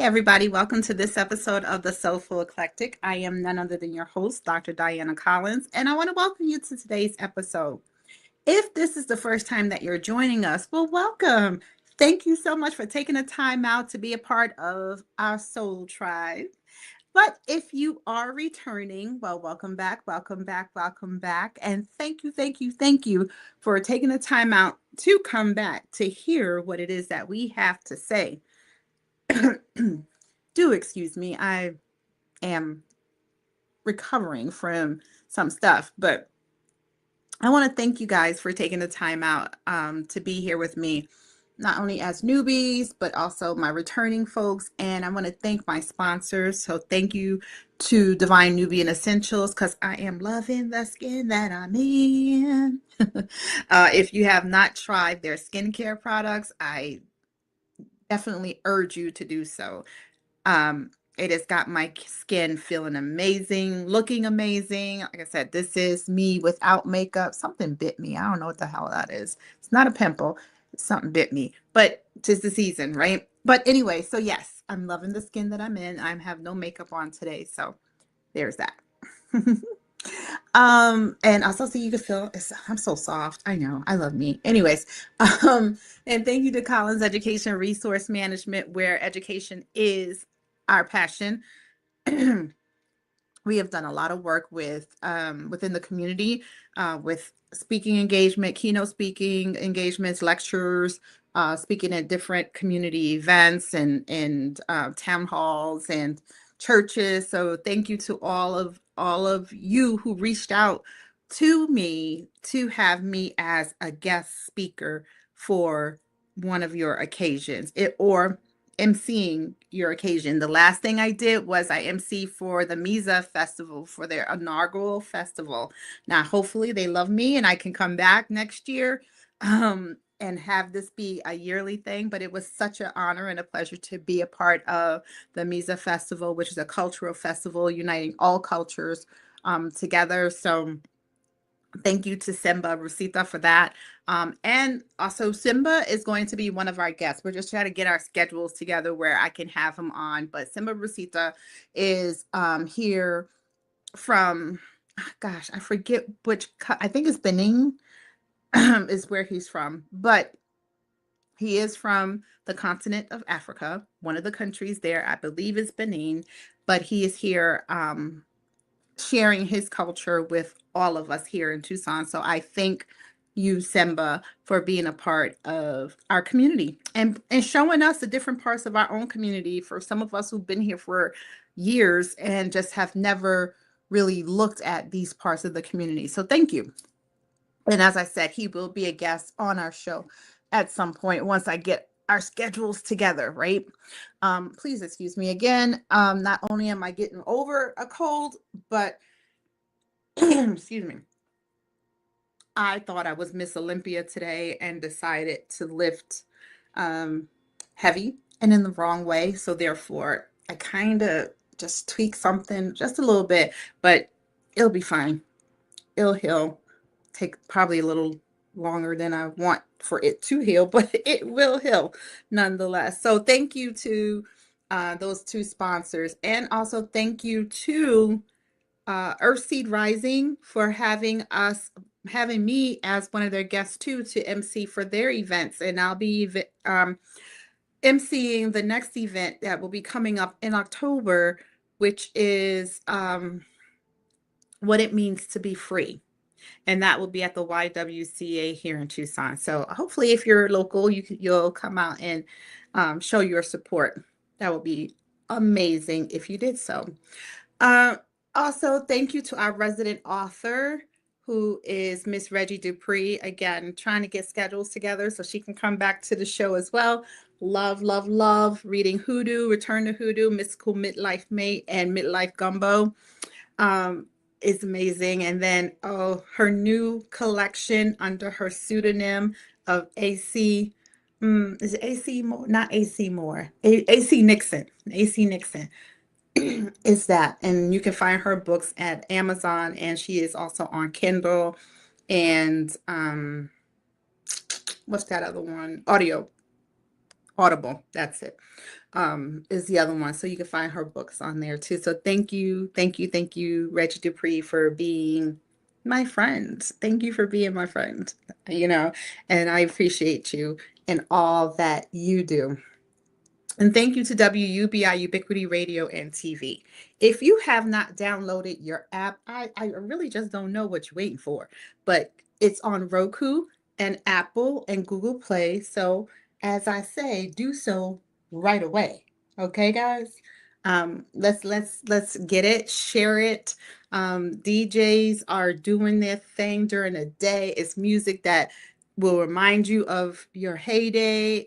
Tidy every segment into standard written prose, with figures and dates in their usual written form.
everybody. Welcome to this episode of the Soulful Eclectic. I am none other than your host, Dr. Diana Collins, and I want to welcome you to today's episode. If this is the first time that you're joining us, well, welcome. Thank you so much for taking the time out to be a part of our soul tribe. But if you are returning, well, welcome back, welcome back, welcome back. And thank you for taking the time out to come back to hear what it is that we have to say. Do excuse me, I am recovering from some stuff, but I want to thank you guys for taking the time out to be here with me, not only as newbies, but also my returning folks. And I want to thank my sponsors. So thank you to Divine Nubian Essentials because I am loving the skin that I'm in. If you have not tried their skincare products, I definitely urge you to do so. It has got my skin feeling amazing, looking amazing. Like I said, this is me without makeup. Something bit me. I don't know what the hell that is. It's not a pimple. Something bit me, but 'tis the season, right? But anyway, so yes, I'm loving the skin that I'm in. I have no makeup on today, so there's that. And also so you can feel I'm so soft. I know. I love me. Anyways, and thank you to Collins Education Resource Management, where education is our passion. We have done a lot of work with within the community with speaking engagement, keynote speaking engagements, lectures, speaking at different community events and town halls and churches. So thank you to all of you who reached out to me to have me as a guest speaker for one of your occasions, or emceeing your occasion. The last thing I did was I MC for the Misa Festival, for their inaugural festival. Now, hopefully they love me and I can come back next year and have this be a yearly thing. But it was such an honor and a pleasure to be a part of the Misa Festival, which is a cultural festival uniting all cultures together. So thank you to Simba Rosita for that. And also Simba is going to be one of our guests. We're just trying to get our schedules together where I can have him on. But Simba Rosita is here from, gosh, I forget I think it's Benin is where he's from. But he is from the continent of Africa. One of the countries there, I believe, is Benin. But he is here sharing his culture with all of us here in Tucson. So I thank you, Semba, for being a part of our community and showing us the different parts of our own community for some of us who've been here for years and just have never really looked at these parts of the community. So thank you. And as I said, he will be a guest on our show at some point once I get our schedules together, right? Please excuse me again. Not only am I getting over a cold, but excuse me, I thought I was Miss Olympia today and decided to lift heavy and in the wrong way. So therefore, I kind of just tweak something just a little bit, but it'll be fine. It'll heal. Take probably a little longer than I want for it to heal, but it will heal nonetheless. So thank you to those two sponsors. And also thank you to Earthseed Rising for having me as one of their guests too to MC for their events. And I'll be MCing the next event that will be coming up in October, which is what it means to be free. And that will be at the YWCA here in Tucson. So hopefully if you're local, you'll come out and show your support. That would be amazing if you did so. Uh, Also, thank you to our resident author, who is Miss Reggie Dupree. Again, trying to get schedules together so she can come back to the show as well. Love, love, love reading Hoodoo, Return to Hoodoo, Mystical Midlife Mate, and Midlife Gumbo. Um, is amazing. And then, her new collection under her pseudonym of AC. Is it AC Moore? Not AC Moore. AC Nixon. AC Nixon is that. And you can find her books at Amazon, and she is also on Kindle and what's that other one? Audible. That's it. Is the other one. So you can find her books on there too. So thank you, Reggie Dupree, for being my friend. Thank you for being my friend, you know, and I appreciate you and all that you do. And thank you to WUBI Ubiquity Radio and TV. If you have not downloaded your app, I really just don't know what you're waiting for. But it's on Roku and Apple and Google Play. So as I say, do so right away. Okay, guys? Let's get it, share it. DJs are doing their thing during the day. It's music that will remind you of your heyday.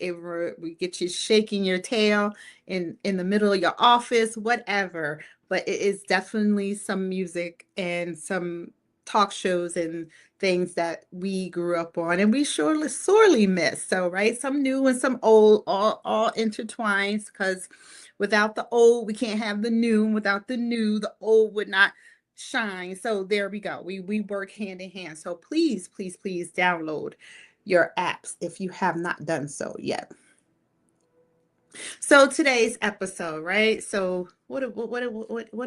We get you shaking your tail in the middle of your office, whatever. But it is definitely some music and some talk shows and things that we grew up on and we surely sorely miss. So, right, some new and some old, all intertwined. Because without the old, we can't have the new. And without the new, the old would not shine. So there we go. We work hand in hand. So please download your apps if you have not done so yet. So today's episode, right? So what are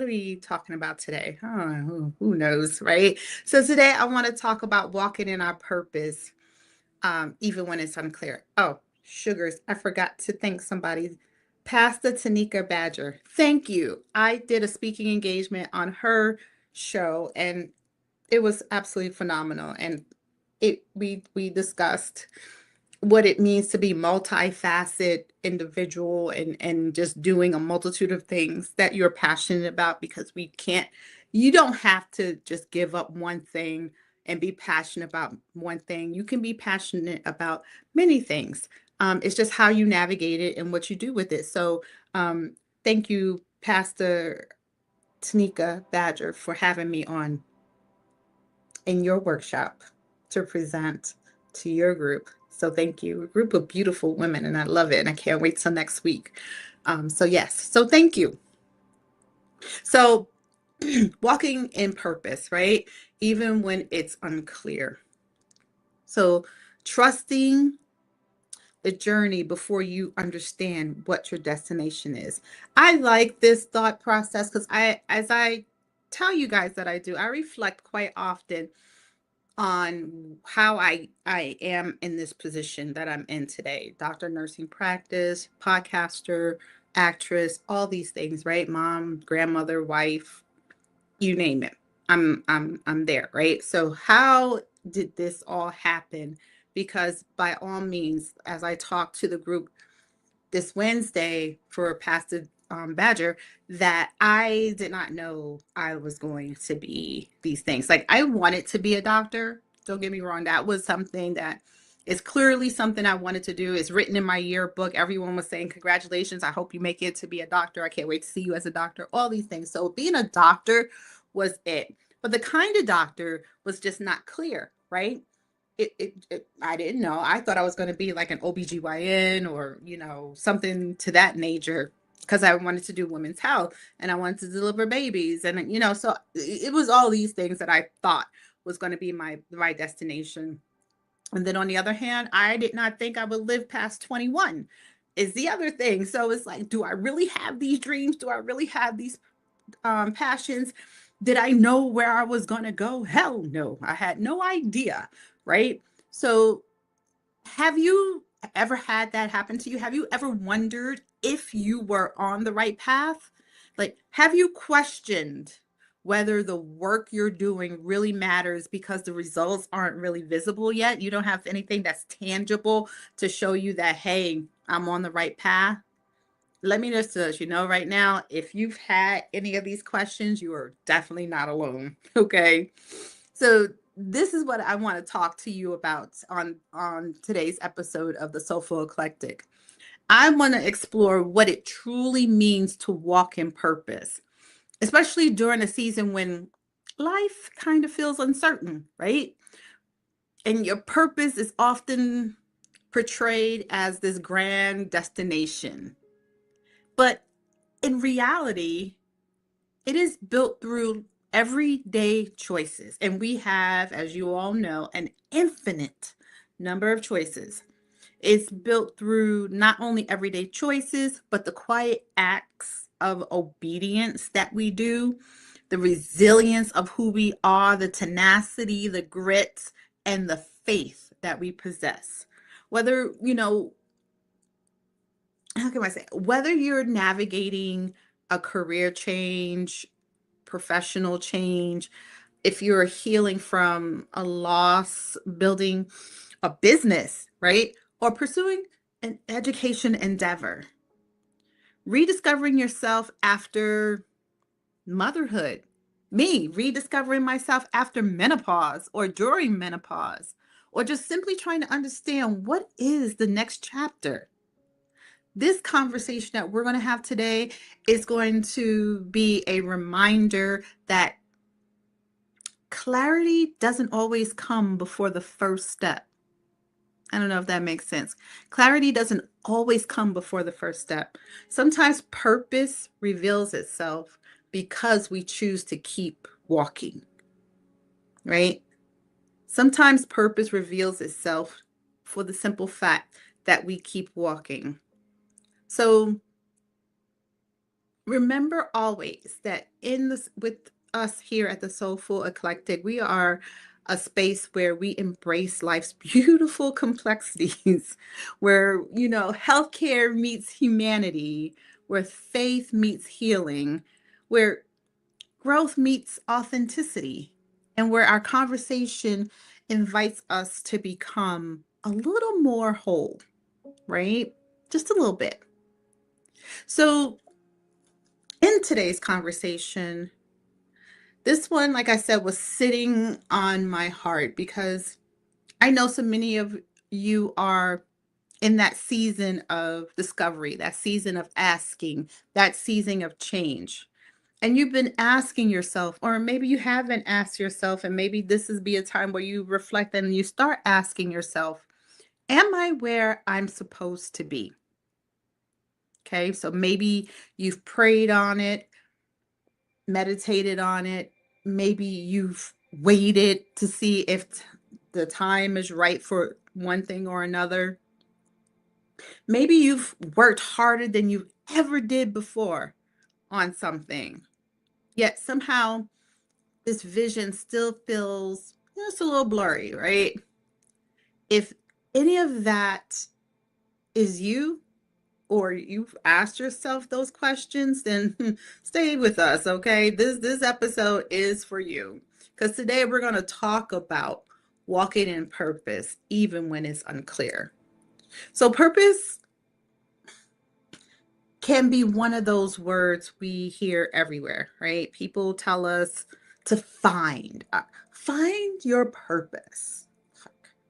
we talking about today? Oh, who knows, right? So today I want to talk about walking in our purpose, even when it's unclear. Oh, sugars, I forgot to thank somebody. Pastor Tanika Badger. Thank you. I did a speaking engagement on her show and it was absolutely phenomenal. And we discussed what it means to be multifaceted individual and just doing a multitude of things that you're passionate about because you don't have to just give up one thing and be passionate about one thing. You can be passionate about many things. It's just how you navigate it and what you do with it. So thank you, Pastor Tanika Badger, for having me on in your workshop to present to your group. So thank you. A group of beautiful women, and I love it. And I can't wait till next week. So yes, so thank you. So walking in purpose, right? Even when it's unclear. So trusting the journey before you understand what your destination is. I like this thought process because as I tell you guys that I do, I reflect quite often on how I am in this position that I'm in today. Doctor, nursing practice, podcaster, actress, all these things, right? Mom, grandmother, wife, you name it. I'm there, right? So how did this all happen? Because by all means, as I talk to the group this Wednesday for Pastor Badger, that I did not know I was going to be these things. Like I wanted to be a doctor. Don't get me wrong. That was something that is clearly something I wanted to do. It's written in my yearbook. Everyone was saying, congratulations. I hope you make it to be a doctor. I can't wait to see you as a doctor. All these things. So being a doctor was it. But the kind of doctor was just not clear, right? I didn't know. I thought I was going to be like an OBGYN or, something to that nature because I wanted to do women's health and I wanted to deliver babies. And, so it was all these things that I thought was going to be my destination. And then on the other hand, I did not think I would live past 21 is the other thing. So it's like, do I really have these dreams? Do I really have these passions? Did I know where I was going to go? Hell no. I had no idea. Right. So have you ever had that happen to you? Have you ever wondered if you were on the right path? Like, have you questioned whether the work you're doing really matters because the results aren't really visible yet? You don't have anything that's tangible to show you that, hey, I'm on the right path. Let me just let you know right now, if you've had any of these questions, you are definitely not alone. Okay. So this is what I want to talk to you about on today's episode of the Soulful Eclectic. I want to explore what it truly means to walk in purpose, especially during a season when life kind of feels uncertain, right? And your purpose is often portrayed as this grand destination. But in reality, it is built through everyday choices. And we have, as you all know, an infinite number of choices. It's built through not only everyday choices, but the quiet acts of obedience that we do, the resilience of who we are, the tenacity, the grit, and the faith that we possess. Whether, how can I say, whether you're navigating a career change, professional change, if you're healing from a loss, building a business, right? Or pursuing an education endeavor, rediscovering yourself after motherhood, me rediscovering myself after menopause or during menopause, or just simply trying to understand what is the next chapter. This conversation that we're going to have today is going to be a reminder that clarity doesn't always come before the first step. I don't know if that makes sense. Clarity doesn't always come before the first step. Sometimes purpose reveals itself because we choose to keep walking, right? Sometimes purpose reveals itself for the simple fact that we keep walking. So remember always that in this with us here at the Soulful Eclectic, we are a space where we embrace life's beautiful complexities, where healthcare meets humanity, where faith meets healing, where growth meets authenticity, and where our conversation invites us to become a little more whole, right? Just a little bit. So in today's conversation, this one, like I said, was sitting on my heart because I know so many of you are in that season of discovery, that season of asking, that season of change. And you've been asking yourself, or maybe you haven't asked yourself, and maybe this is be a time where you reflect and you start asking yourself, am I where I'm supposed to be? Okay, so maybe you've prayed on it, meditated on it. Maybe you've waited to see if the time is right for one thing or another. Maybe you've worked harder than you ever did before on something. Yet somehow this vision still feels just a little blurry, right? If any of that is you, or you've asked yourself those questions, then stay with us, okay? This episode is for you. Because today we're going to talk about walking in purpose, even when it's unclear. So purpose can be one of those words we hear everywhere, right? People tell us to find your purpose.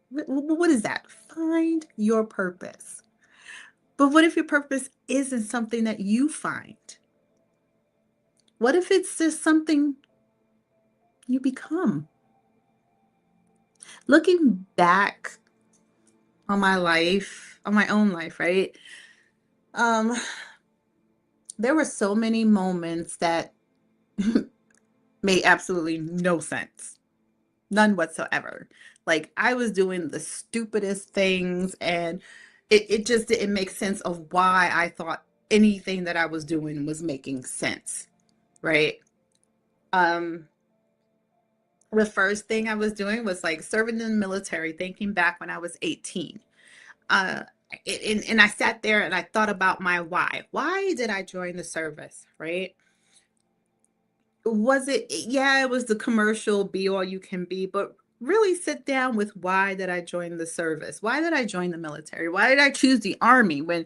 What is that? Find your purpose. But what if your purpose isn't something that you find? What if it's just something you become? Looking back on my life, on my own life, right? Um, there were so many moments that made absolutely no sense. None whatsoever. Like I was doing the stupidest things and it just didn't make sense of why I thought anything that I was doing was making sense, right? Um, the first thing I was doing was like serving in the military, thinking back when I was 18. Uh, and I sat there and I thought about my why. Why did I join the service, right? Was it, yeah, it was the commercial be all you can be, but really sit down with why did I join the service? Why did I join the military? Why did I choose the Army when,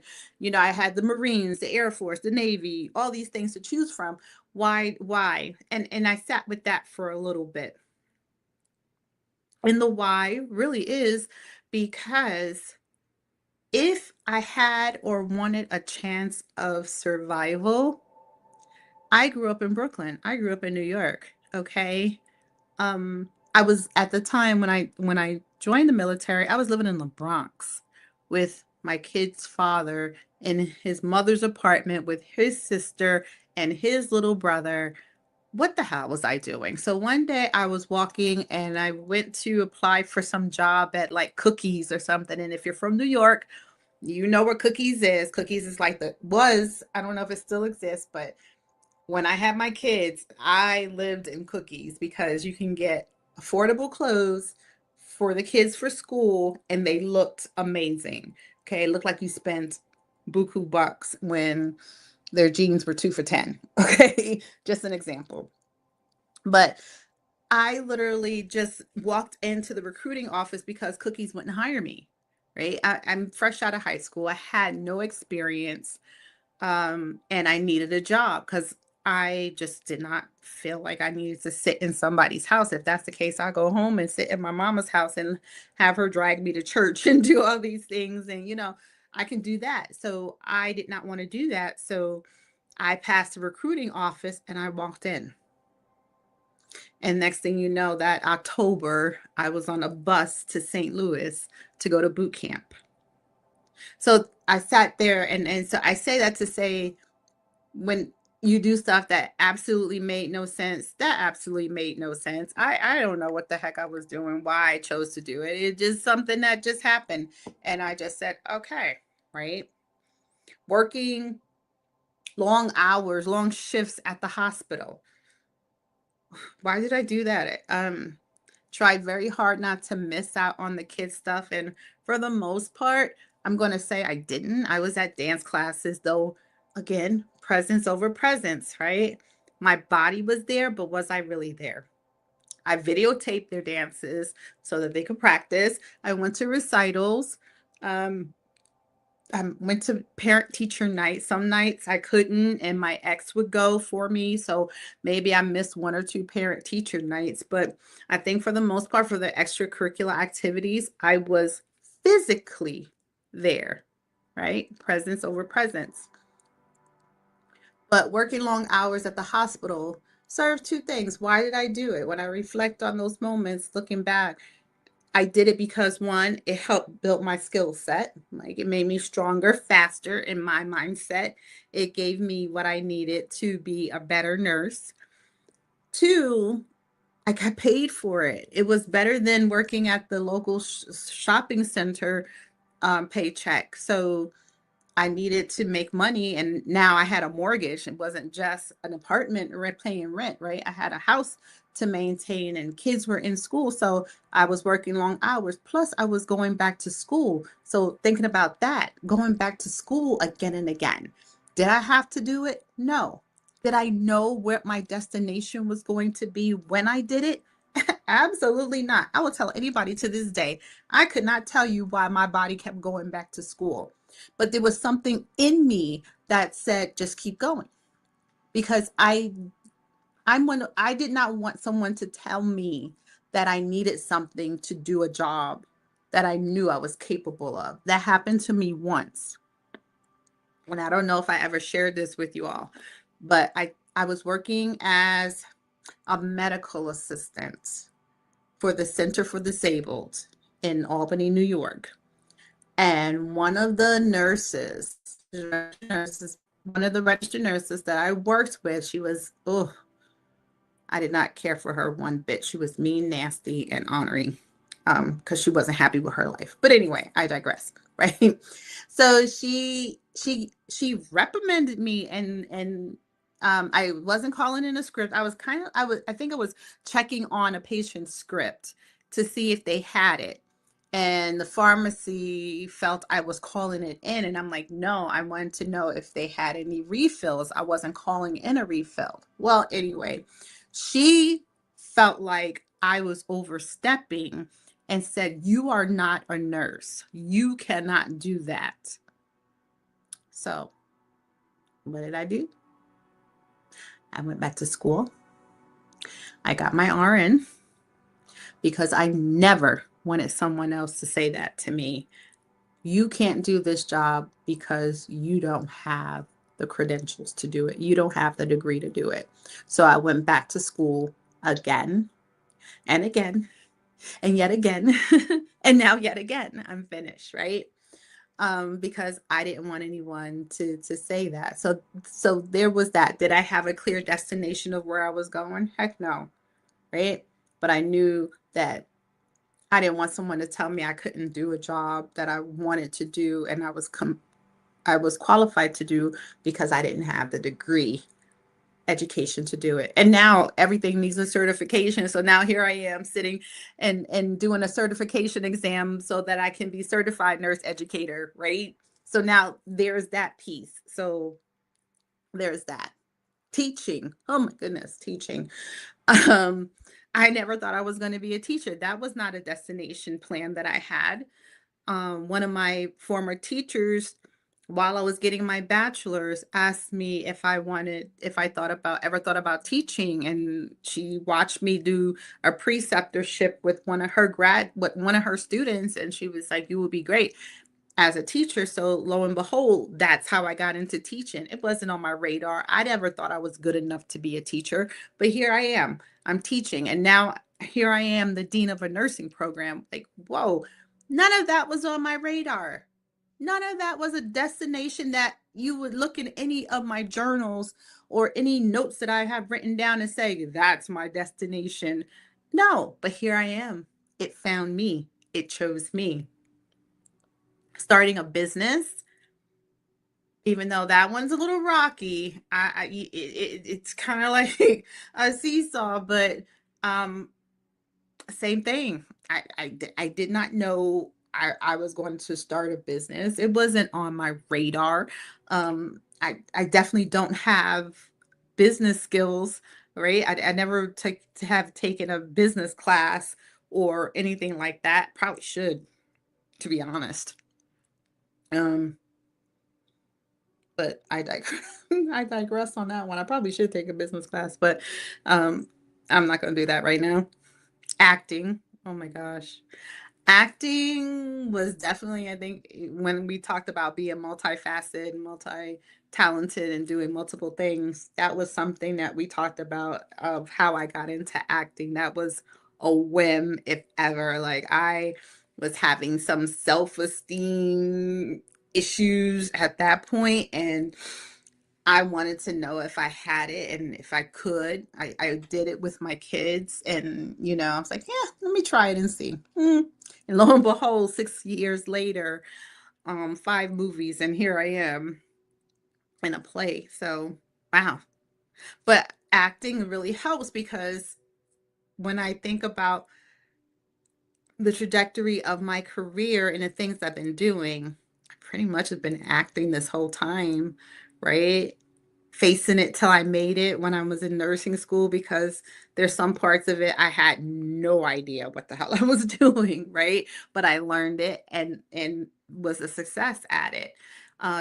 I had the Marines, the Air Force, the Navy, all these things to choose from? Why? And I sat with that for a little bit. And the why really is because if I had or wanted a chance of survival, I grew up in Brooklyn. I grew up in New York. Okay. I was at the time when I joined the military, I was living in the Bronx with my kid's father in his mother's apartment with his sister and his little brother. what the hell was I doing? So one day I was walking and I went to apply for some job at like Cookies or something. And if you're from New York, you know where Cookies is. Cookies is like I don't know if it still exists, but when I had my kids, I lived in Cookies because you can get affordable clothes for the kids for school and they looked amazing. Okay, it looked like you spent buku bucks when their jeans were 2 for 10. Okay, just an example. But I literally just walked into the recruiting office because Cookies wouldn't hire me. Right, I'm fresh out of high school. I had no experience, and I needed a job because I just did not feel like I needed to sit in somebody's house. If that's the case, I'll go home and sit in my mama's house and have her drag me to church and do all these things. And, I can do that. So I did not want to do that. So I passed the recruiting office and I walked in. And next thing you know, that October, I was on a bus to St. Louis to go to boot camp. So I sat there and so I say that to say, when you do stuff that absolutely made no sense, that absolutely made no sense. I don't know what the heck I was doing, why I chose to do it. It just something that just happened. And I just said, okay, right? Working long hours, long shifts at the hospital. Why did I do that? Tried very hard not to miss out on the kids stuff. And for the most part, I'm going to say I didn't. I was at dance classes, though, again, presence over presence, right? My body was there, but was I really there? I videotaped their dances so that they could practice. I went to recitals. Um, I went to parent teacher night. Some nights I couldn't, and my ex would go for me. So maybe I missed one or two parent teacher nights. But I think for the most part, for the extracurricular activities, I was physically there, right? Presence over presence. But working long hours at the hospital served two things. Why did I do it? When I reflect on those moments, looking back, I did it because one, it helped build my skill set. Like it made me stronger, faster in my mindset. It gave me what I needed to be a better nurse. Two, I got paid for it. It was better than working at the local shopping center paycheck. So I needed to make money, and now I had a mortgage. It wasn't just an apartment or paying rent, right? I had a house to maintain and kids were in school. So I was working long hours. Plus I was going back to school. So thinking about that, going back to school again and again. Did I have to do it? No. Did I know where my destination was going to be when I did it? Absolutely not. I will tell anybody to this day, I could not tell you why my body kept going back to school. But there was something in me that said, just keep going. Because I did not want someone to tell me that I needed something to do a job that I knew I was capable of. That happened to me once. And I don't know if I ever shared this with you all, but I was working as a medical assistant for the Center for Disabled in Albany, New York. And one of the nurses, one of the registered nurses that I worked with, she was, oh, I did not care for her one bit. She was mean, nasty, and honoring, because she wasn't happy with her life. But anyway, I digress, right? So she reprimanded me, and I wasn't calling in a script. I think I was checking on a patient's script to see if they had it. And the pharmacy felt I was calling it in, and I'm like, no, I wanted to know if they had any refills. I wasn't calling in a refill. Well, anyway, she felt like I was overstepping and said, you are not a nurse. You cannot do that. So, what did I do? I went back to school. I got my RN because I never wanted someone else to say that to me. You can't do this job because you don't have the credentials to do it. You don't have the degree to do it. So I went back to school again and again and yet again. And now yet again, I'm finished, right? because I didn't want anyone to say that. So there was that. Did I have a clear destination of where I was going? Heck no, right? But I knew that I didn't want someone to tell me I couldn't do a job that I wanted to do and I was qualified to do because I didn't have the degree education to do it. And now everything needs a certification. So now here I am sitting and doing a certification exam so that I can be certified nurse educator, right? So now there's that piece. So there's that. Teaching. Oh my goodness, teaching. Um I never thought I was going to be a teacher. That was not a destination plan that I had. One of my former teachers, while I was getting my bachelor's, asked me if I ever thought about teaching. And she watched me do a preceptorship with one of her students. And she was like, you will be great as a teacher. So lo and behold, that's how I got into teaching. It wasn't on my radar. I never thought I was good enough to be a teacher, but here I am. I'm teaching. And now here I am, the dean of a nursing program. Like, whoa, none of that was on my radar. None of that was a destination that you would look in any of my journals or any notes that I have written down and say, that's my destination. No, but here I am. It found me. It chose me. Starting a business, even though that one's a little rocky, it's kind of like a seesaw, but um, same thing. I did not know I was going to start a business. It wasn't on my radar. I definitely don't have business skills, right? I never have taken a business class or anything like that. Probably should, to be honest. Um, but I digress on that one. I probably should take a business class, but um, I'm not going to do that right now. Acting. Oh my gosh. Acting was definitely, I think, when we talked about being multifaceted, multi-talented, and doing multiple things, that was something that we talked about of how I got into acting. That was a whim, if ever. Like I was having some self-esteem issues at that point, and I wanted to know if I had it and if I could. I did it with my kids, and I was like, yeah, let me try it and see. And lo and behold, 6 years later, 5 movies, and here I am in a play. So, wow. But acting really helps because when I think about the trajectory of my career and the things I've been doing, I pretty much have been acting this whole time, right? Facing it till I made it when I was in nursing school, because there's some parts of it I had no idea what the hell I was doing, right? But I learned it and was a success at it.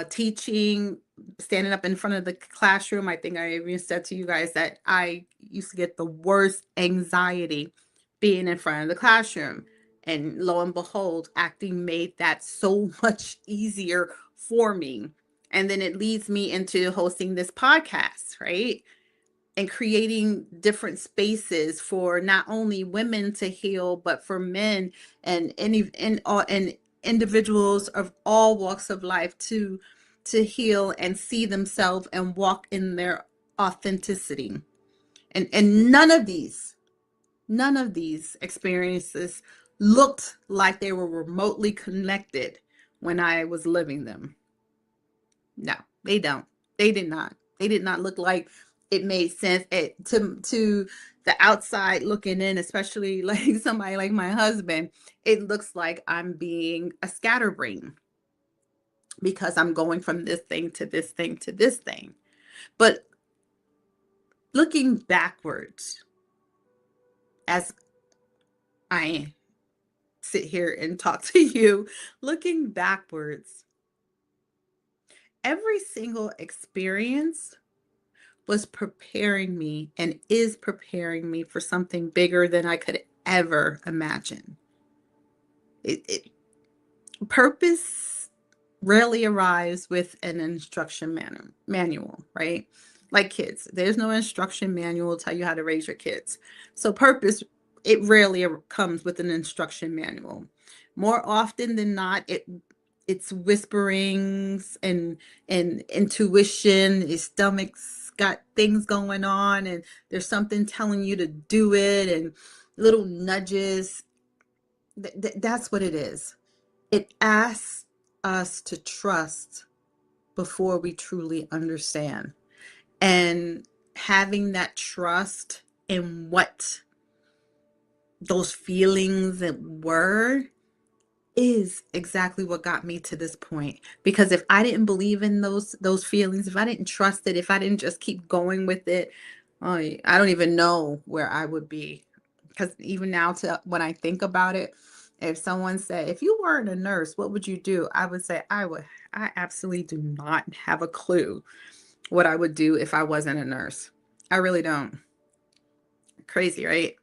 Teaching, standing up in front of the classroom, I think I even said to you guys that I used to get the worst anxiety being in front of the classroom. And lo and behold, acting made that so much easier for me. And then it leads me into hosting this podcast, right? And creating different spaces for not only women to heal, but for men and and individuals of all walks of life to heal and see themselves and walk in their authenticity. And none of these experiences looked like they were remotely connected when I was living them. No, they don't. They did not. They did not look like it made sense to the outside looking in, especially like somebody like my husband. It looks like I'm being a scatterbrain because I'm going from this thing to this thing to this thing. But looking backwards, as I sit here and talk to you, looking backwards, every single experience was preparing me and is preparing me for something bigger than I could ever imagine. Purpose rarely arrives with an instruction manual, right? Like kids, there's no instruction manual to tell you how to raise your kids. So purpose, it rarely comes with an instruction manual. More often than not, it's whisperings and intuition. Your stomach's got things going on, and there's something telling you to do it, and little nudges. That's what it is. It asks us to trust before we truly understand. And having that trust in what those feelings were is exactly what got me to this point. Because if I didn't believe in those feelings, if I didn't trust it, if I didn't just keep going with it, I don't even know where I would be. Because even now, to when I think about it, if someone said, if you weren't a nurse, what would you do? I would say I absolutely do not have a clue what I would do if I wasn't a nurse. I really don't. Crazy, right?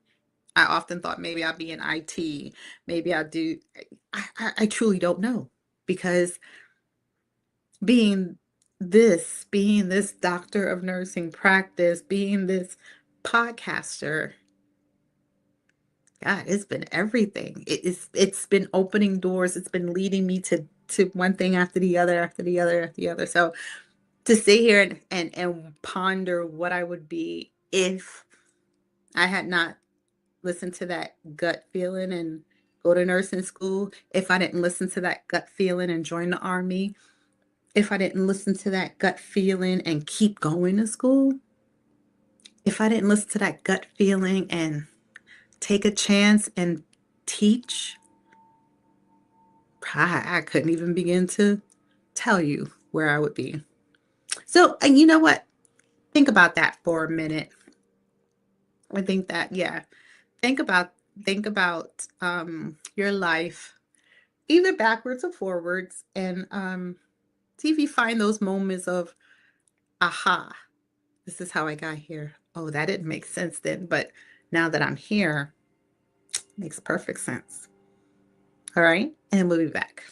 I often thought maybe I'd be in IT. Maybe I'd do, I truly don't know, because being being this doctor of nursing practice, being this podcaster, God, it's been everything. It's been opening doors. It's been leading me to one thing after the other, after the other, after the other. So to sit here and ponder what I would be if I had not listened to that gut feeling and go to nursing school, if I didn't listen to that gut feeling and join the army, if I didn't listen to that gut feeling and keep going to school, if I didn't listen to that gut feeling and take a chance and teach, I couldn't even begin to tell you where I would be. So, and you know what? Think about that for a minute. I think that, yeah, think about your life, either backwards or forwards, and see if you find those moments of aha, this is how I got here. Oh, that didn't make sense then, but now that I'm here, it makes perfect sense. All right, and we'll be back.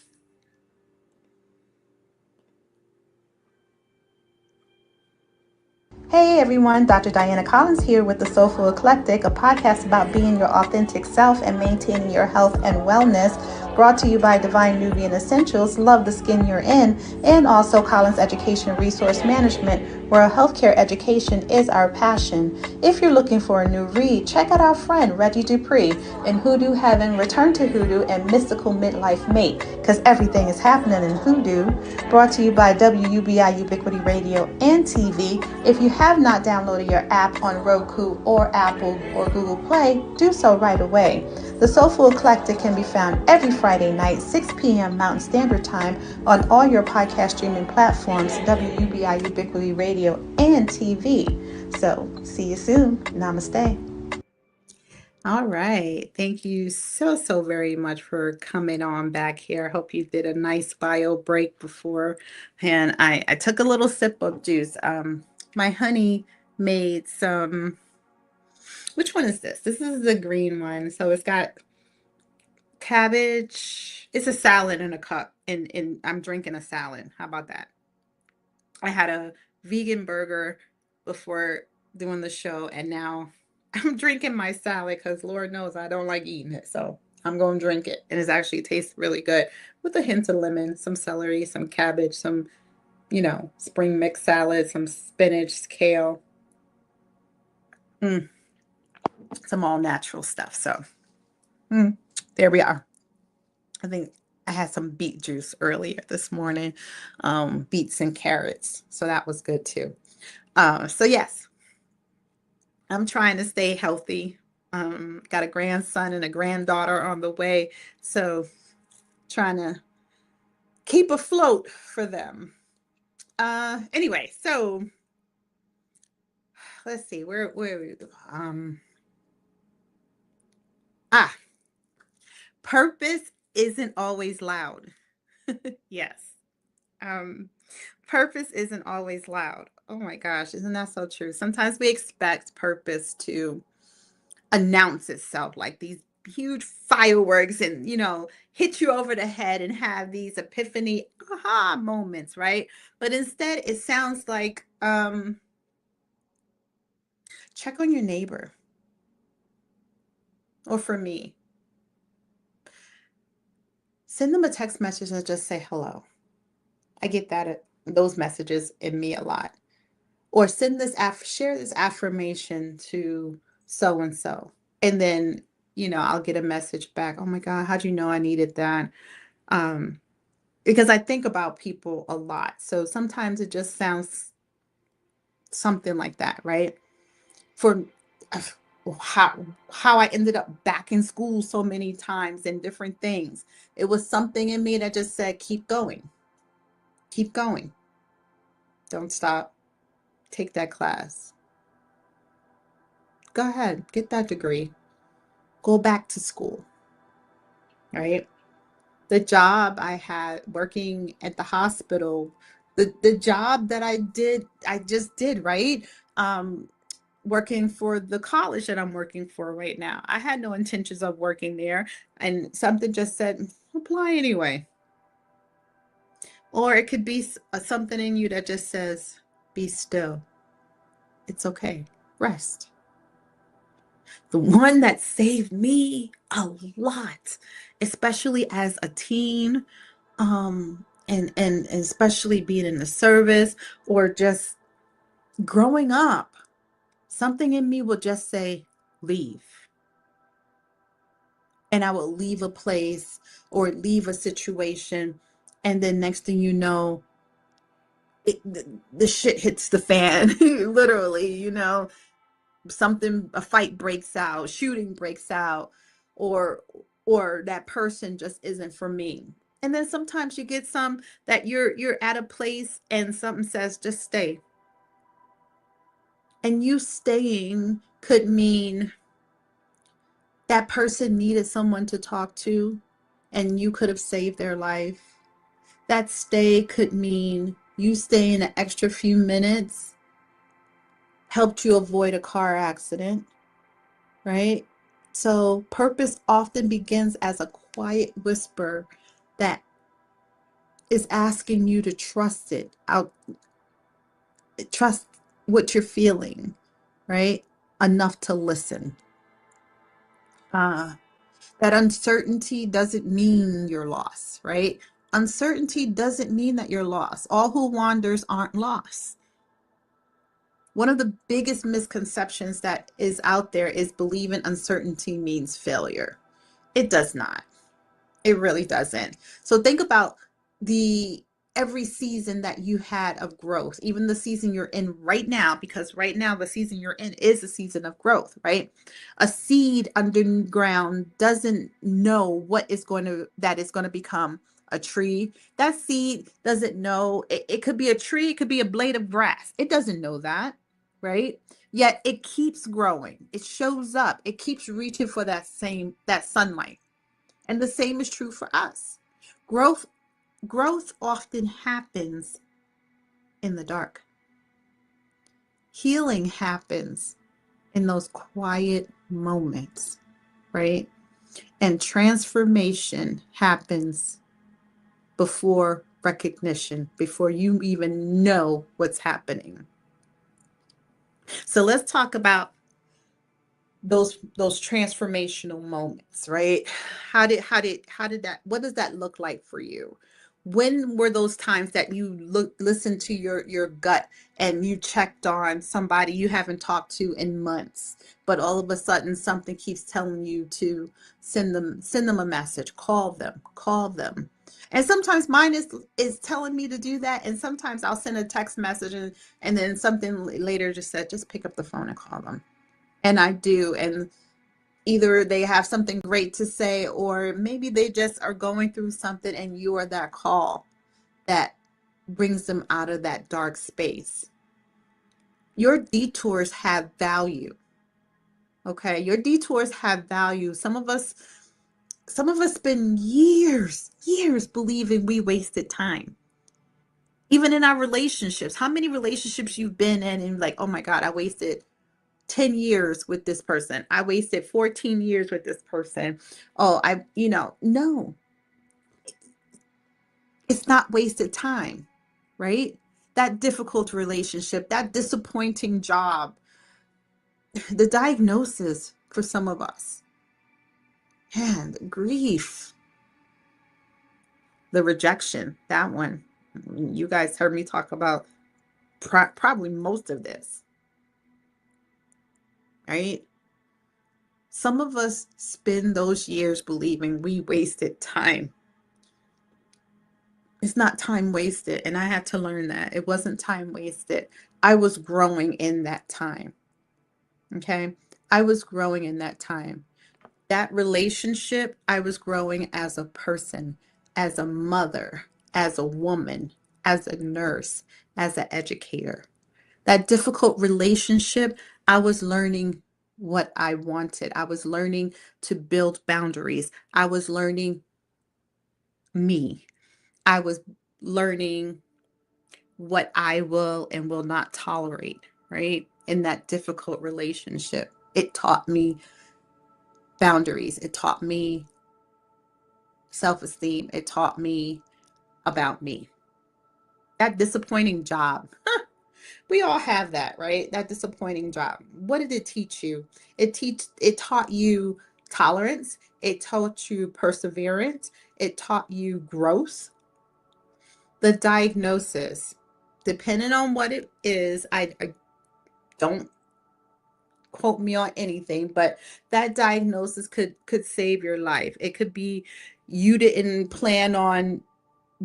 Hey everyone, Dr. Diana Collins here with the Soulful Eclectic, a podcast about being your authentic self and maintaining your health and wellness, brought to you by Divine Nubian Essentials, Love the Skin You're In, and also Collins Education Resource Management, where healthcare education is our passion. If you're looking for a new read, check out our friend Reggie Dupree in Hoodoo Heaven, Return to Hoodoo, and Mystical Midlife Mate, because everything is happening in Hoodoo, brought to you by WUBI Ubiquity Radio and TV. If you have not downloaded your app on Roku or Apple or Google Play, do so right away. The Soulful Eclectic can be found every Friday night, 6 p.m. Mountain Standard Time on all your podcast streaming platforms, WUBI Ubiquity Radio and TV. So, see you soon. Namaste. All right. Thank you so very much for coming on back here. I hope you did a nice bio break before. And I took a little sip of juice. My honey made some, which one is this? This is the green one. So it's got cabbage. It's a salad in a cup. And I'm drinking a salad. How about that? I had a vegan burger before doing the show, and now I'm drinking my salad because Lord knows I don't like eating it. So I'm going to drink it. And it actually tastes really good with a hint of lemon, some celery, some cabbage, some, spring mix salad, some spinach, kale, mm, some all natural stuff. So there we are. I think I had some beet juice earlier this morning, beets and carrots. So that was good too. So yes, I'm trying to stay healthy. Got a grandson and a granddaughter on the way, so trying to keep afloat for them. Anyway, so let's see where we ah purpose isn't always loud. Yes. Um, purpose isn't always loud. Oh my gosh, isn't that so true? Sometimes we expect purpose to announce itself like these huge fireworks and hit you over the head and have these epiphany aha moments, right? But instead it sounds like check on your neighbor. Or for me, send them a text message and just say hello. I get those messages in me a lot. Or share this affirmation to so and so. And then, I'll get a message back. Oh my God, how'd you know I needed that? Um, because I think about people a lot. So sometimes it just sounds something like that, right? For uh, how I ended up back in school so many times and different things. It was something in me that just said, keep going, keep going. Don't stop. Take that class. Go ahead, get that degree. Go back to school, right? The job I had working at the hospital, the job that I just did, right? Um, Working for the college that I'm working for right now. I had no intentions of working there, and something just said, apply anyway. Or it could be something in you that just says, be still. It's okay. Rest. The one that saved me a lot, especially as a teen, and especially being in the service or just growing up, something in me will just say, leave. And I will leave a place or leave a situation. And then next thing you know, the shit hits the fan, literally, a fight breaks out, shooting breaks out, or that person just isn't for me. And then sometimes you get some that you're at a place and something says just stay. And you staying could mean that person needed someone to talk to and you could have saved their life. That stay could mean you staying an extra few minutes helped you avoid a car accident, right? So purpose often begins as a quiet whisper that is asking you to trust it out, trust what you're feeling, right? Enough to listen. Uh, that uncertainty doesn't mean you're lost, right? Uncertainty doesn't mean that you're lost. All who wanders aren't lost. One of the biggest misconceptions that is out there is believing uncertainty means failure. It does not. It really doesn't. So think about the every season that you had of growth, even the season you're in right now, because right now the season you're in is a season of growth, right? A seed underground doesn't know what is going to that is going to become a tree. That seed doesn't know it could be a tree, it could be a blade of grass. It doesn't know that, right? Yet it keeps growing. It shows up. It keeps reaching for that sunlight. And the same is true for us. Growth growth often happens in the dark. Healing happens in those quiet moments, right? And transformation happens before recognition, before you even know what's happening. So let's talk about those transformational moments, right? How did that, what does that look like for you? When were those times that you listened to your gut and you checked on somebody you haven't talked to in months, but all of a sudden something keeps telling you to send them a message, call them. And sometimes mine is telling me to do that, and sometimes I'll send a text message and then something later just said just pick up the phone and call them. And I do. And either they have something great to say, or maybe they just are going through something, and you are that call that brings them out of that dark space. Your detours have value. Okay. Your detours have value. Some of us spend years believing we wasted time. Even in our relationships, how many relationships you've been in and like, oh my God, I wasted 10 years with this person. I wasted 14 years with this person. Oh, no, it's not wasted time, right? That difficult relationship, that disappointing job, the diagnosis for some of us, and grief. The rejection, that one. You guys heard me talk about probably most of this, right? Some of us spend those years believing we wasted time. It's not time wasted. And I had to learn that it wasn't time wasted. I was growing in that time. Okay. I was growing in that time. That relationship, I was growing as a person, as a mother, as a woman, as a nurse, as an educator. That difficult relationship, I was learning what I wanted. I was learning to build boundaries. I was learning me. I was learning what I will and will not tolerate, right? In that difficult relationship. It taught me boundaries. It taught me self-esteem. It taught me about me. That disappointing job. We all have that, right? That disappointing job. What did it teach you? It taught you tolerance. It taught you perseverance. It taught you growth. The diagnosis, depending on what it is, I don't quote me on anything, but that diagnosis could save your life. It could be you didn't plan on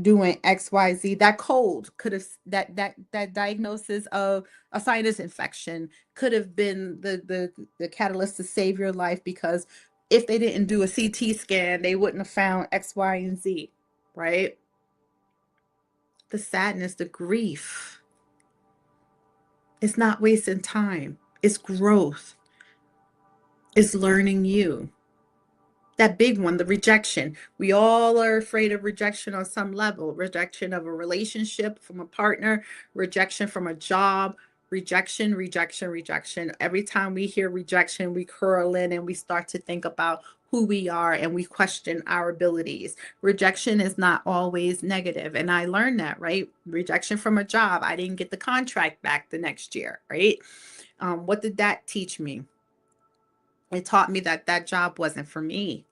doing XYZ. That cold could have that diagnosis of a sinus infection could have been the catalyst to save your life, because if they didn't do a CT scan, they wouldn't have found X, Y, and Z, right? The sadness, the grief. It's not wasting time. It's growth. It's learning you. That big one, the rejection. We all are afraid of rejection on some level. Rejection of a relationship from a partner, rejection from a job, rejection, rejection, rejection. Every time we hear rejection, we curl in and we start to think about who we are and we question our abilities. Rejection is not always negative. And I learned that, right? Rejection from a job. I didn't get the contract back the next year, right? What did that teach me? It taught me that that job wasn't for me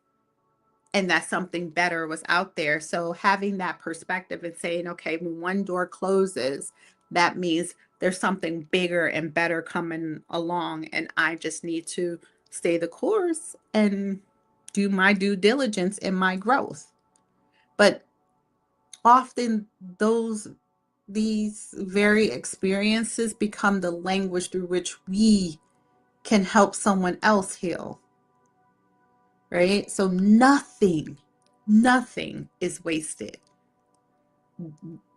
and that something better was out there. So having that perspective and saying, okay, when one door closes, that means there's something bigger and better coming along. And I just need to stay the course and do my due diligence in my growth. But often these very experiences become the language through which we can help someone else heal, right? So nothing is wasted.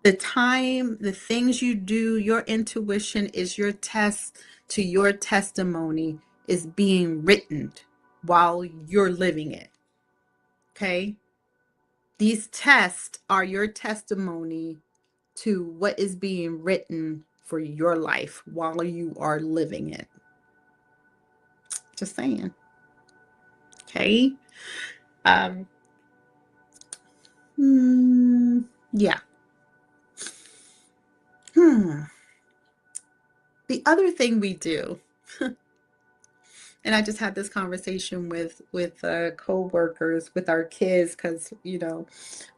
The time, the things you do, your intuition is your test to your testimony is being written while you're living it. Okay? These tests are your testimony to what is being written for your life while you are living it. Just saying. Okay? Um, yeah. The other thing we do, and I just had this conversation with co-workers, with our kids, because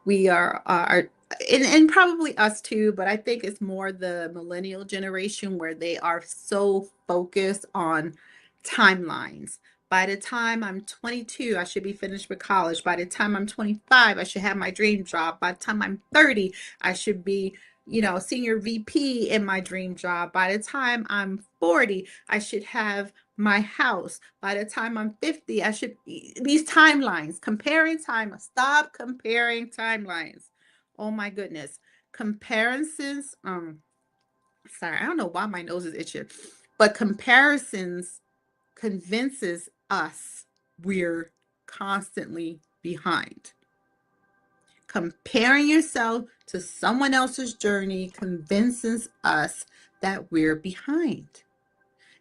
we are and probably us too, but I think it's more the millennial generation where they are so focused on timelines. By the time I'm 22, I should be finished with college. By the time I'm 25, I should have my dream job. By the time I'm 30, I should be, senior VP in my dream job. By the time I'm 40, I should have my house. By the time I'm 50, I should, these timelines, comparing time, stop comparing timelines. Oh my goodness. Comparisons, sorry, I don't know why my nose is itching, but comparisons convinces us we're constantly behind. Comparing yourself to someone else's journey convinces us that we're behind.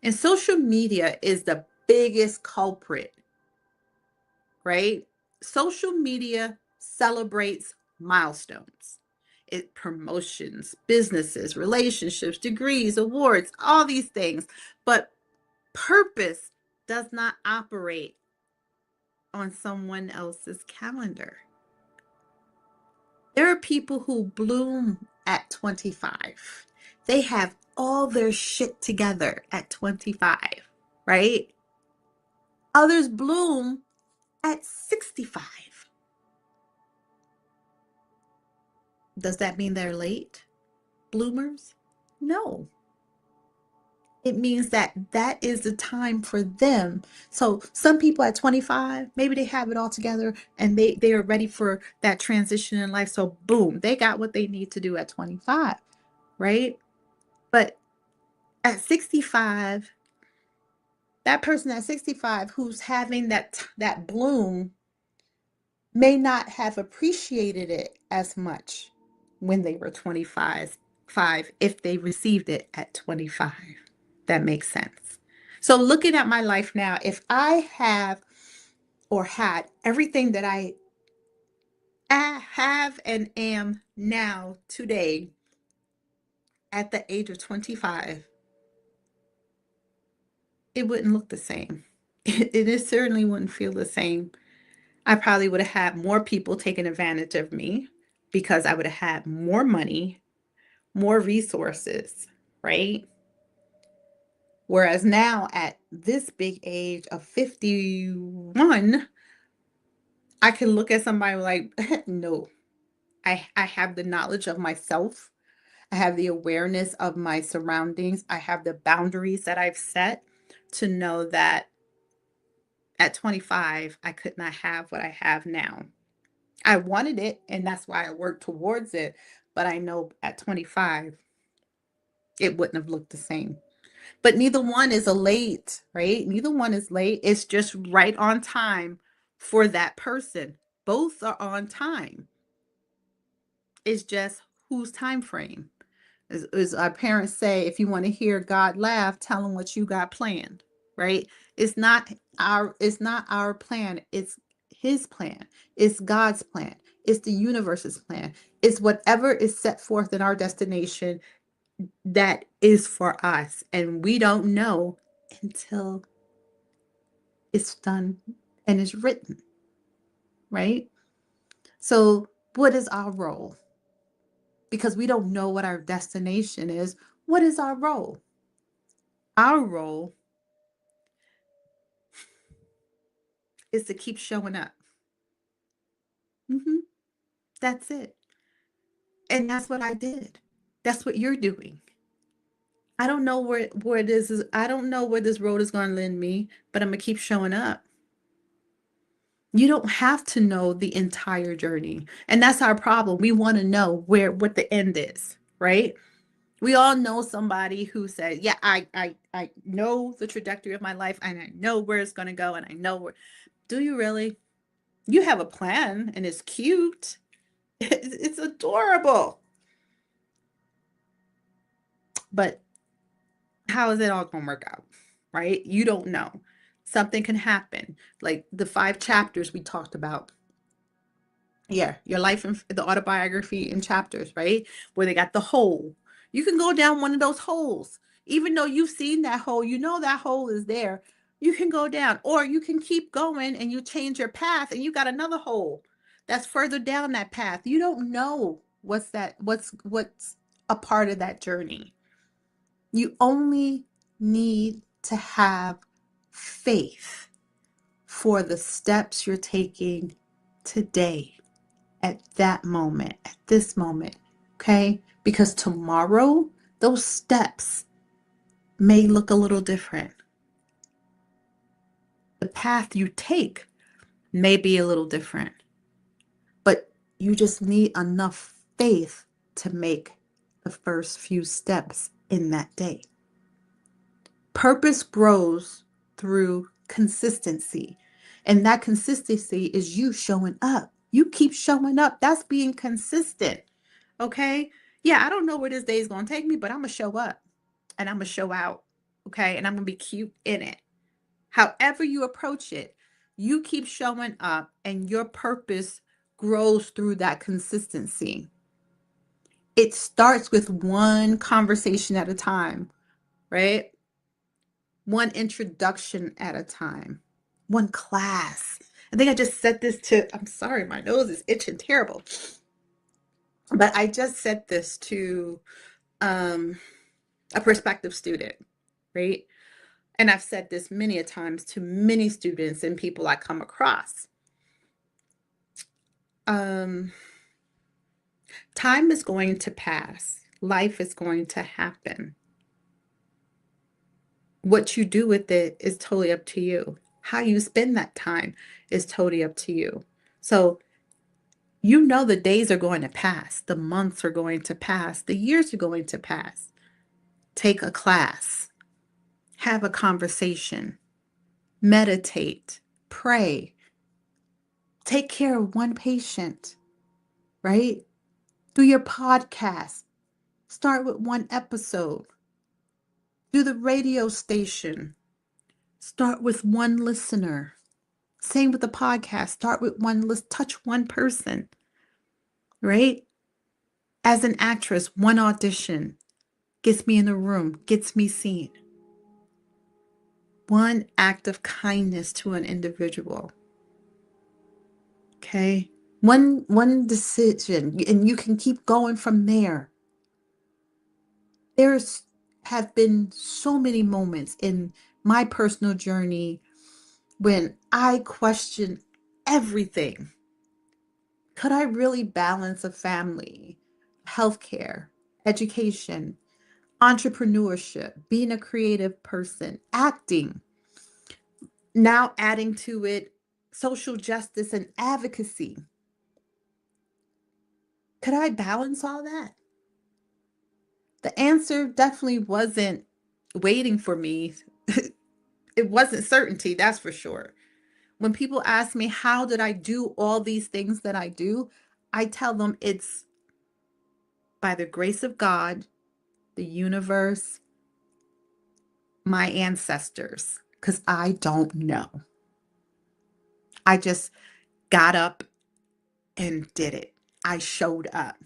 And social media is the biggest culprit, right? Social media celebrates milestones. It promotions, businesses, relationships, degrees, awards, all these things. But purpose does not operate on someone else's calendar. There are people who bloom at 25. They have all their shit together at 25, right? Others bloom at 65. Does that mean they're late bloomers? No. It means that that is the time for them. So some people at 25, maybe they have it all together and they are ready for that transition in life. So boom, they got what they need to do at 25, right? But at 65, that person at 65 who's having that bloom may not have appreciated it as much when they were 25 if they received it at 25. That makes sense. So looking at my life now, if I have or had everything that I have and am now today at the age of 25, it wouldn't look the same. It certainly wouldn't feel the same. I probably would have had more people taking advantage of me because I would have had more money, more resources, right? Whereas now at this big age of 51, I can look at somebody like, no, I have the knowledge of myself. I have the awareness of my surroundings. I have the boundaries that I've set to know that at 25, I could not have what I have now. I wanted it, and that's why I worked towards it. But I know at 25, it wouldn't have looked the same. But neither one is a late, right? Neither one is late. It's just right on time for that person. Both are on time. It's just whose time frame. As our parents say, if you want to hear God laugh, tell him what you got planned, right? It's not our plan. It's his plan. It's God's plan. It's the universe's plan. It's whatever is set forth in our destination that is for us. And we don't know until it's done and it's written, right? So, what is our role? Because we don't know what our destination is. What is our role? Our role is to keep showing up. hmm That's it. And that's what I did. That's what you're doing. I don't know where this is. I don't know where this road is going to lead me, but I'm going to keep showing up. You don't have to know the entire journey. And that's our problem. We want to know what the end is, right? We all know somebody who said, "Yeah, I know the trajectory of my life and I know where it's going to go and I know where." Do you really? You have a plan and it's cute. It's adorable. But how is it all going to work out? Right? You don't know. Something can happen. Like the 5 chapters we talked about. Yeah, your life and the autobiography in chapters, right? Where they got the hole. You can go down one of those holes. Even though you've seen that hole, you know that hole is there. You can go down, or you can keep going and you change your path and you got another hole that's further down that path. You don't know what's a part of that journey. You only need to have faith for the steps you're taking today, at that moment, at this moment, okay? Because tomorrow, those steps may look a little different. The path you take may be a little different, but you just need enough faith to make the first few steps in that day. Purpose grows through consistency. And that consistency is you showing up. You keep showing up. That's being consistent. Okay. Yeah, I don't know where this day is going to take me, but I'm going to show up and I'm going to show out. Okay. And I'm going to be cute in it. However, you approach it, you keep showing up and your purpose grows through that consistency. It starts with one conversation at a time, right? One introduction at a time, one class. I think I just said this to, I'm sorry, my nose is itching terrible. But I just said this to um, a prospective student, right? And I've said this many a times to many students and people I come across. Um, Time is going to pass. Life is going to happen. What you do with it is totally up to you. How you spend that time is totally up to you. So, you know, the days are going to pass, the months are going to pass, the years are going to pass. Take a class, have a conversation, meditate, pray, take care of one patient, right? Do your podcast. Start with one episode. Do the radio station. Start with one listener. Same with the podcast. Start with one list, touch one person, right? As an actress, one audition gets me in the room, gets me seen. One act of kindness to an individual. Okay? One decision, and you can keep going from there. There's have been so many moments in my personal journey when I questioned everything. Could I really balance a family, healthcare, education, entrepreneurship, being a creative person, acting, now adding to it social justice and advocacy? Could I balance all that? The answer definitely wasn't waiting for me. It wasn't certainty, that's for sure. When people ask me, how did I do all these things that I do? I tell them it's by the grace of God, the universe, my ancestors, because I don't know. I just got up and did it. I showed up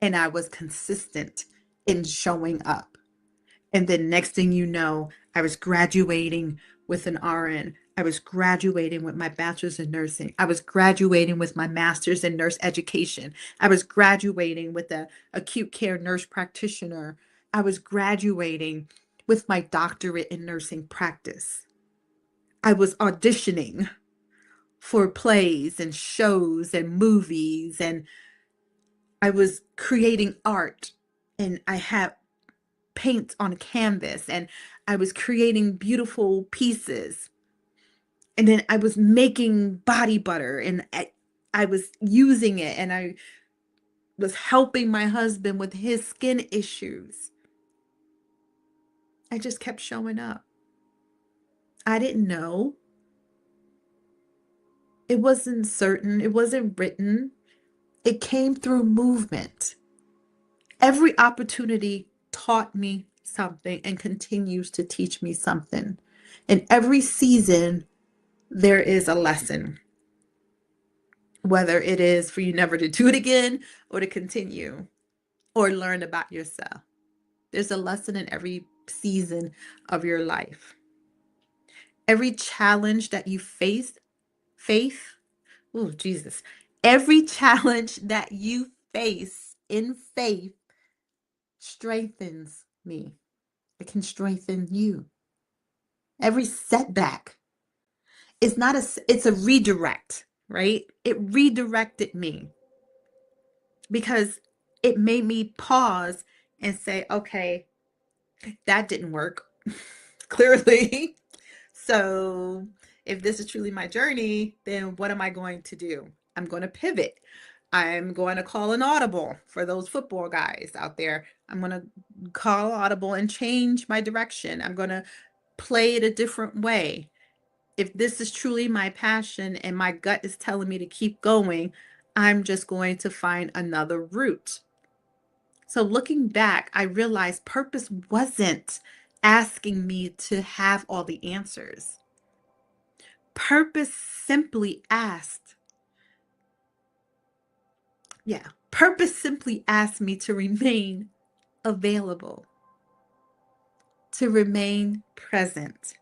and I was consistent in showing up. And then next thing you know, I was graduating with an RN. I was graduating with my bachelor's in nursing. I was graduating with my master's in nurse education. I was graduating with a acute care nurse practitioner. I was graduating with my doctorate in nursing practice. I was auditioning for plays and shows and movies, and I was creating art, and I had paint on canvas, and I was creating beautiful pieces. And then I was making body butter, and I was using it, and I was helping my husband with his skin issues. I just kept showing up. I didn't know. It wasn't certain. It wasn't written. It came through movement. Every opportunity taught me something and continues to teach me something. In every season, there is a lesson, whether it is for you never to do it again or to continue or learn about yourself. There's a lesson in every season of your life. Every challenge that you face, faith, oh, Jesus, every challenge that you face in faith strengthens me. It can strengthen you. Every setback is not it's a redirect, right? It redirected me because it made me pause and say, okay, that didn't work. Clearly. So if this is truly my journey, then what am I going to do? I'm going to pivot. I'm going to call an audible for those football guys out there. I'm going to call audible and change my direction. I'm going to play it a different way. If this is truly my passion and my gut is telling me to keep going, I'm just going to find another route. So looking back, I realized purpose wasn't asking me to have all the answers. Purpose simply asked, purpose simply asked me to remain available, to remain present,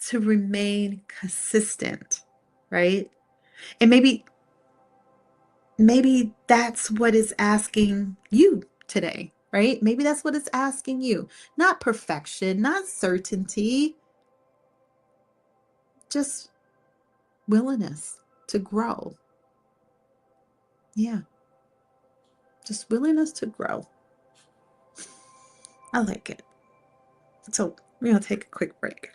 to remain consistent, right? And maybe that's what it's asking you today, right? Maybe that's what it's asking you. Not perfection, not certainty, just willingness to grow. Yeah, just willingness to grow. I like it. So we're going to take a quick break.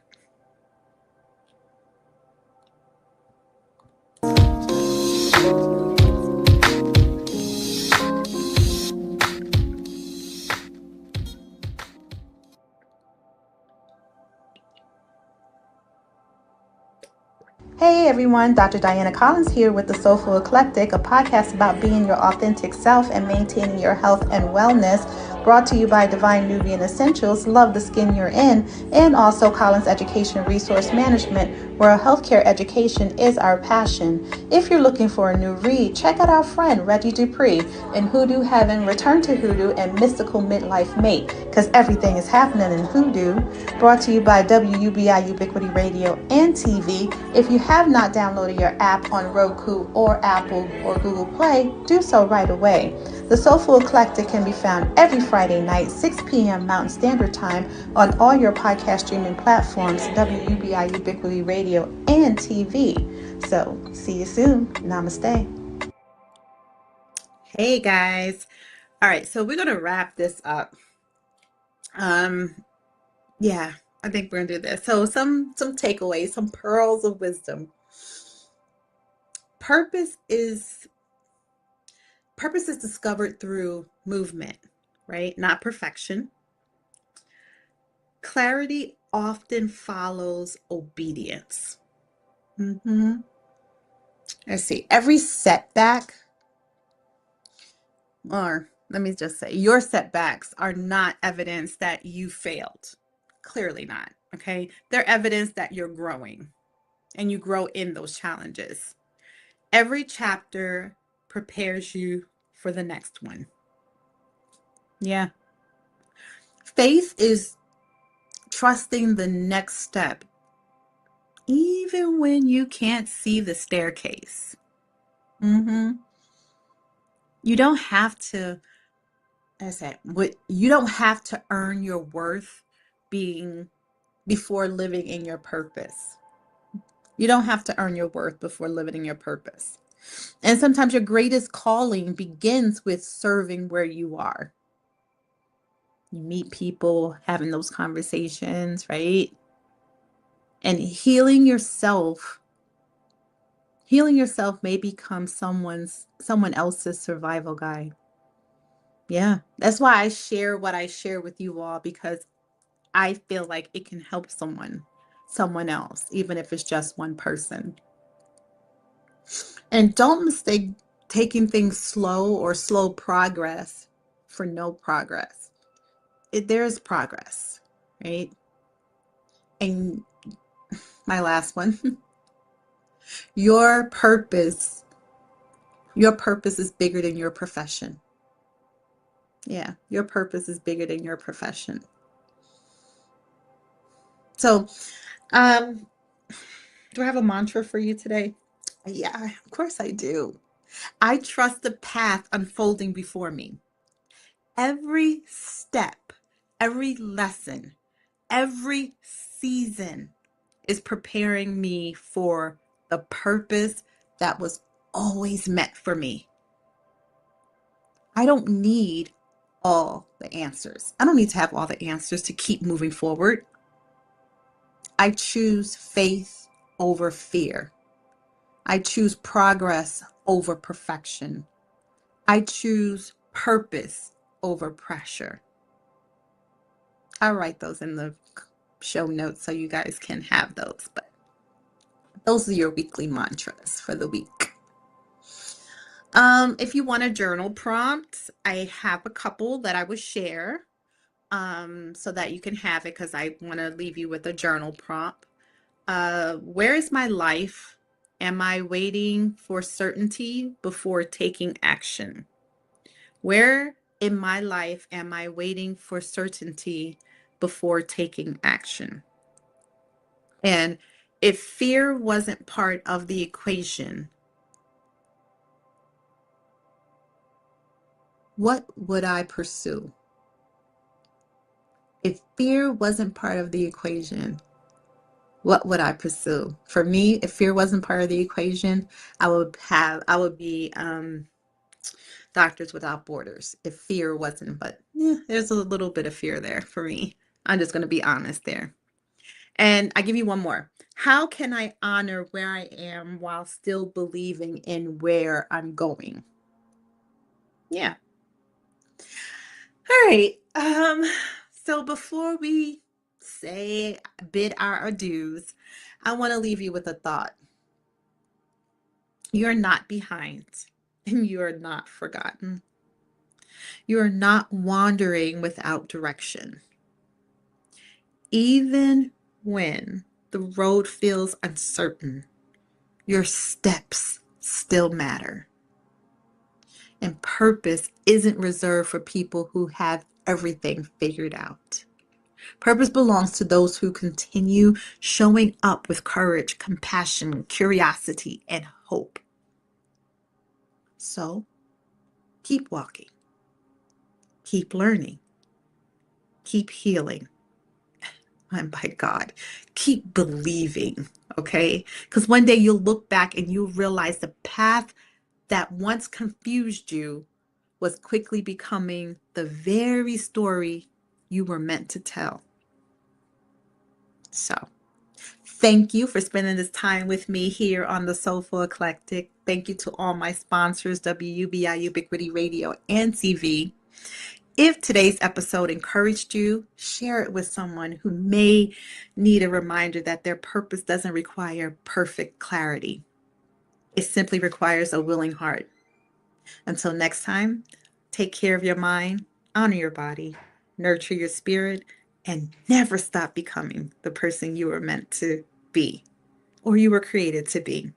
Hey everyone, Dr. Diana Collins here with the Soulful Eclectic, a podcast about being your authentic self and maintaining your health and wellness, brought to you by Divine Nubian Essentials, Love the Skin You're In, and also Collins Education Resource Management, where healthcare education is our passion. If you're looking for a new read, check out our friend Reggie Dupree in Hoodoo Heaven, Return to Hoodoo, and Mystical Midlife Mate, because everything is happening in Hoodoo, brought to you by WUBI Ubiquity Radio and TV. If you have not downloaded your app on Roku or Apple or Google Play, do so right away. The Soulful Eclectic can be found every Friday night, 6 p.m. Mountain Standard Time on all your podcast streaming platforms, WUBI Ubiquity Radio and TV. So, see you soon. Namaste. Hey guys. All right, so we're going to wrap this up. Yeah, I think we're going to do this. So, some takeaways, some pearls of wisdom. Purpose is discovered through movement, right? Not perfection. Clarity often follows obedience. Let's see. Every setback, or let me just say, your setbacks are not evidence that you failed. Clearly not. Okay. They're evidence that you're growing and you grow in those challenges. Every chapter prepares you for the next one. Yeah. Faith is trusting the next step, even when you can't see the staircase. You don't have to, I said, you don't have to earn your worth being before living in your purpose. You don't have to earn your worth before living in your purpose. And sometimes your greatest calling begins with serving where you are. You meet people, having those conversations, right? And healing yourself may become someone else's survival guide. Yeah, that's why I share what I share with you all, because I feel like it can help someone else, even if it's just one person. And don't mistake taking things slow or slow progress for no progress. There is progress, right? And my last one, your purpose, your purpose is bigger than your profession. Yeah, your purpose is bigger than your profession. So, um, do I have a mantra for you today? Yeah, of course I do. I trust the path unfolding before me. Every step, every lesson, every season is preparing me for the purpose that was always meant for me. I don't need all the answers. I don't need to have all the answers to keep moving forward. I choose faith over fear. I choose progress over perfection. I choose purpose over pressure. I'll write those in the show notes so you guys can have those. But those are your weekly mantras for the week. If you want a journal prompt, I have a couple that I would share so that you can have it, because I want to leave you with a journal prompt. Where is my life? Am I waiting for certainty before taking action? Where in my life am I waiting for certainty before taking action? And if fear wasn't part of the equation, What would I pursue? If fear wasn't part of the equation, what would I pursue? For me, if fear wasn't part of the equation, I would be Doctors Without Borders. If fear wasn't, but there's a little bit of fear there for me. I'm just going to be honest there. And I give you one more. How can I honor where I am while still believing in where I'm going? Yeah. All right. So before we say bid our adieus, I want to leave you with a thought. You're not behind and you're not forgotten. You're not wandering without direction. Even when the road feels uncertain, your steps still matter. And purpose isn't reserved for people who have everything figured out. Purpose belongs to those who continue showing up with courage, compassion, curiosity, and hope. So keep walking, keep learning, keep healing, and by God, keep believing, okay? Because one day you'll look back and you'll realize the path that once confused you was quickly becoming the very story you were meant to tell. So, thank you for spending this time with me here on the Soulful Eclectic. Thank you to all my sponsors, WUBI Ubiquity Radio and TV. If today's episode encouraged you, share it with someone who may need a reminder that their purpose doesn't require perfect clarity. It simply requires a willing heart. Until next time, take care of your mind, honor your body, nurture your spirit, and never stop becoming the person you were meant to be or you were created to be.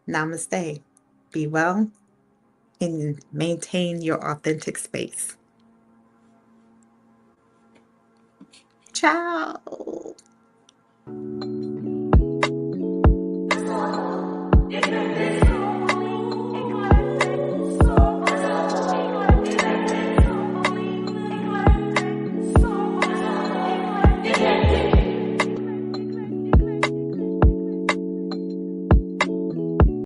Namaste. Be well and maintain your authentic space. Ciao.